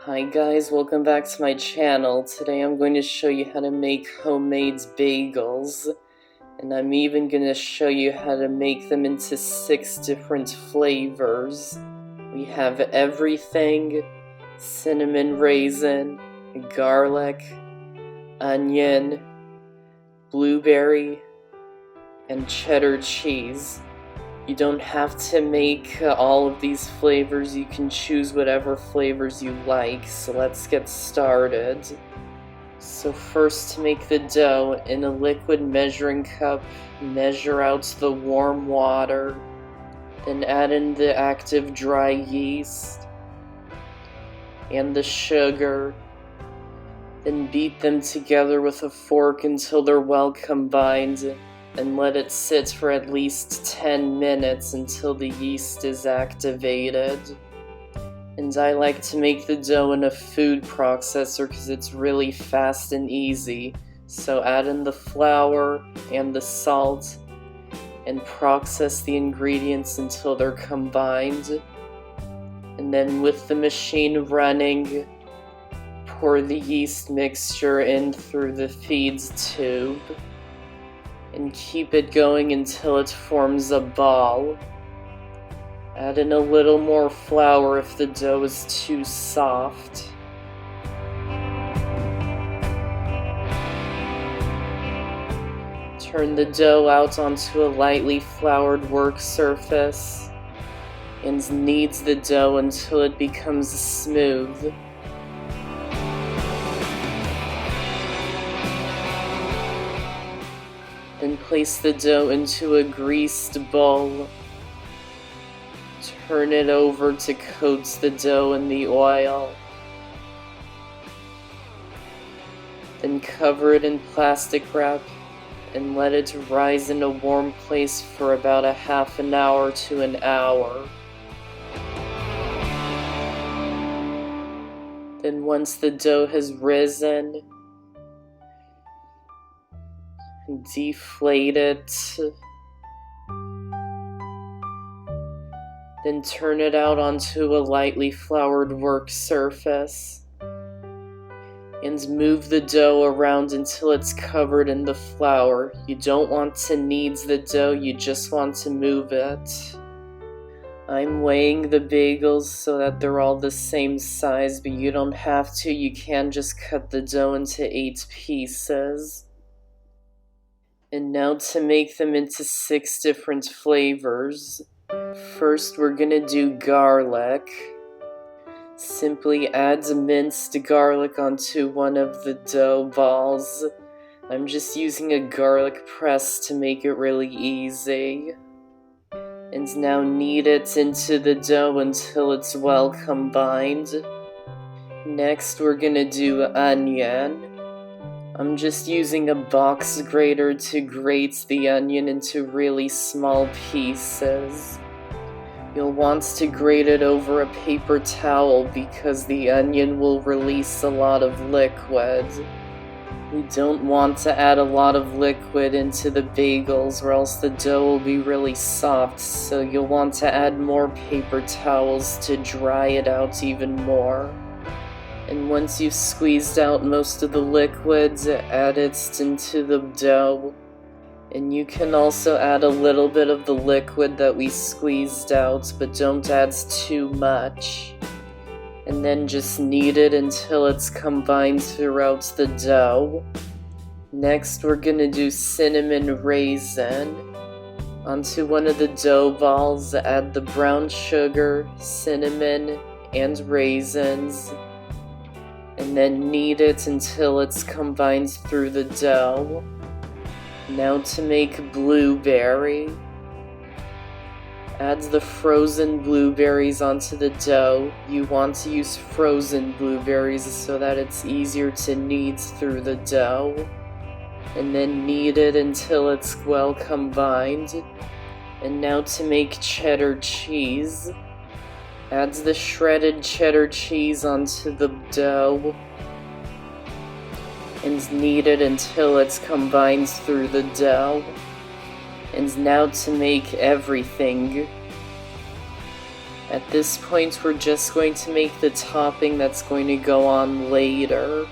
Hi guys, welcome back to my channel. Today I'm going to show you how to make homemade bagels. And I'm even going to show you how to make them into 6 different flavors. We have everything: cinnamon raisin, garlic, onion, blueberry, and cheddar cheese. You don't have to make all of these flavors, you can choose whatever flavors you like, so let's get started. So first, to make the dough, in a liquid measuring cup, measure out the warm water, then add in the active dry yeast and the sugar, then beat them together with a fork until they're well combined, and let it sit for at least 10 minutes until the yeast is activated. And I like to make the dough in a food processor because it's really fast and easy. So add in the flour and the salt and process the ingredients until they're combined. And then with the machine running, pour the yeast mixture in through the feeds tube and keep it going until it forms a ball. Add in a little more flour if the dough is too soft. Turn the dough out onto a lightly floured work surface and knead the dough until it becomes smooth. Then place the dough into a greased bowl. Turn it over to coat the dough in the oil. Then cover it in plastic wrap and let it rise in a warm place for about a half an hour to an hour. Then once the dough has risen, deflate it, then turn it out onto a lightly floured work surface and move the dough around until it's covered in the flour. You don't want to knead the dough, you just want to move it. I'm weighing the bagels so that they're all the same size, but you don't have to. You can just cut the dough into 8 pieces. And now to make them into 6 different flavors. First, we're gonna do garlic. Simply add minced garlic onto one of the dough balls. I'm just using a garlic press to make it really easy. And now knead it into the dough until it's well combined. Next, we're gonna do onion. I'm just using a box grater to grate the onion into really small pieces. You'll want to grate it over a paper towel because the onion will release a lot of liquid. We don't want to add a lot of liquid into the bagels or else the dough will be really soft, so you'll want to add more paper towels to dry it out even more. And once you've squeezed out most of the liquids, add it into the dough. And you can also add a little bit of the liquid that we squeezed out, but don't add too much. And then just knead it until it's combined throughout the dough. Next, we're gonna do cinnamon raisin. Onto one of the dough balls, add the brown sugar, cinnamon, and raisins. And then knead it until it's combined through the dough. Now to make blueberry. Add the frozen blueberries onto the dough. You want to use frozen blueberries so that it's easier to knead through the dough. And then knead it until it's well combined. And now to make cheddar cheese. Add the shredded cheddar cheese onto the dough and knead it until it's combined through the dough. And now to make everything. At this point, we're just going to make the topping that's going to go on later.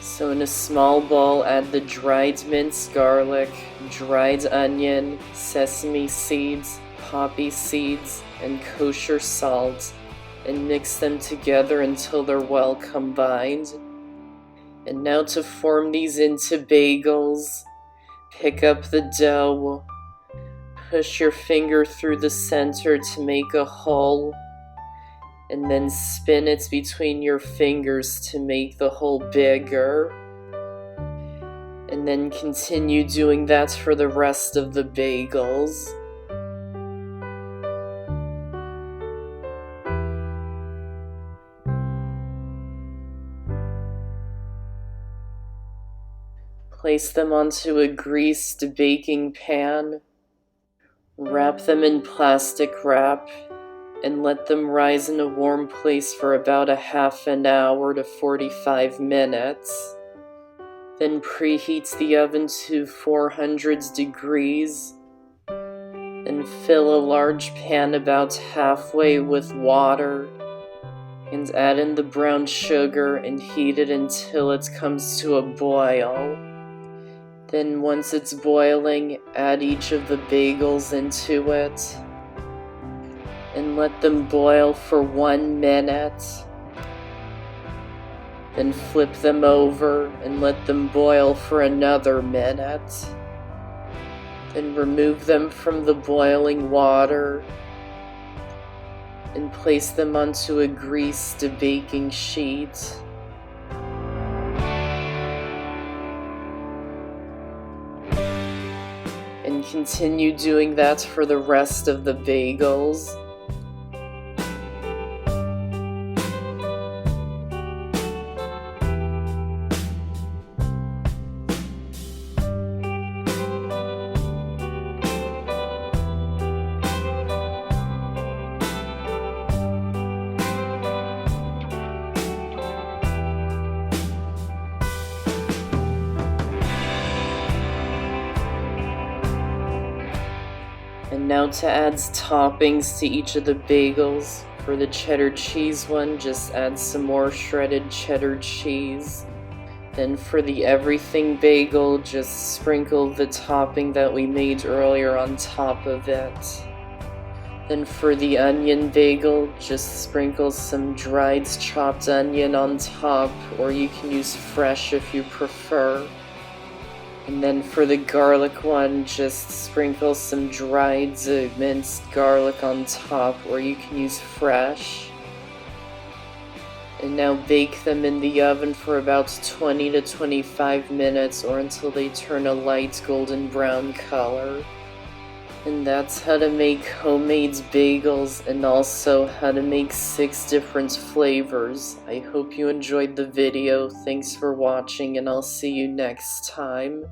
So in a small bowl, add the dried minced garlic, dried onion, sesame seeds, poppy seeds, and kosher salt, and mix them together until they're well combined. And now to form these into bagels, pick up the dough, push your finger through the center to make a hole, and then spin it between your fingers to make the hole bigger. And then continue doing that for the rest of the bagels. Place them onto a greased baking pan. Wrap them in plastic wrap and let them rise in a warm place for about a half an hour to 45 minutes. Then preheat the oven to 400 degrees and fill a large pan about halfway with water and add in the brown sugar and heat it until it comes to a boil. Then once it's boiling, add each of the bagels into it and let them boil for 1 minute. Then flip them over and let them boil for another minute. Then remove them from the boiling water and place them onto a greased baking sheet. And continue doing that for the rest of the bagels. And now to add toppings to each of the bagels. For the cheddar cheese one, just add some more shredded cheddar cheese. Then for the everything bagel, just sprinkle the topping that we made earlier on top of it. Then for the onion bagel, just sprinkle some dried chopped onion on top, or you can use fresh if you prefer. And then for the garlic one, just sprinkle some dried minced garlic on top, or you can use fresh. And now bake them in the oven for about 20 to 25 minutes, or until they turn a light golden brown color. And that's how to make homemade bagels, and also how to make 6 different flavors. I hope you enjoyed the video. Thanks for watching, and I'll see you next time.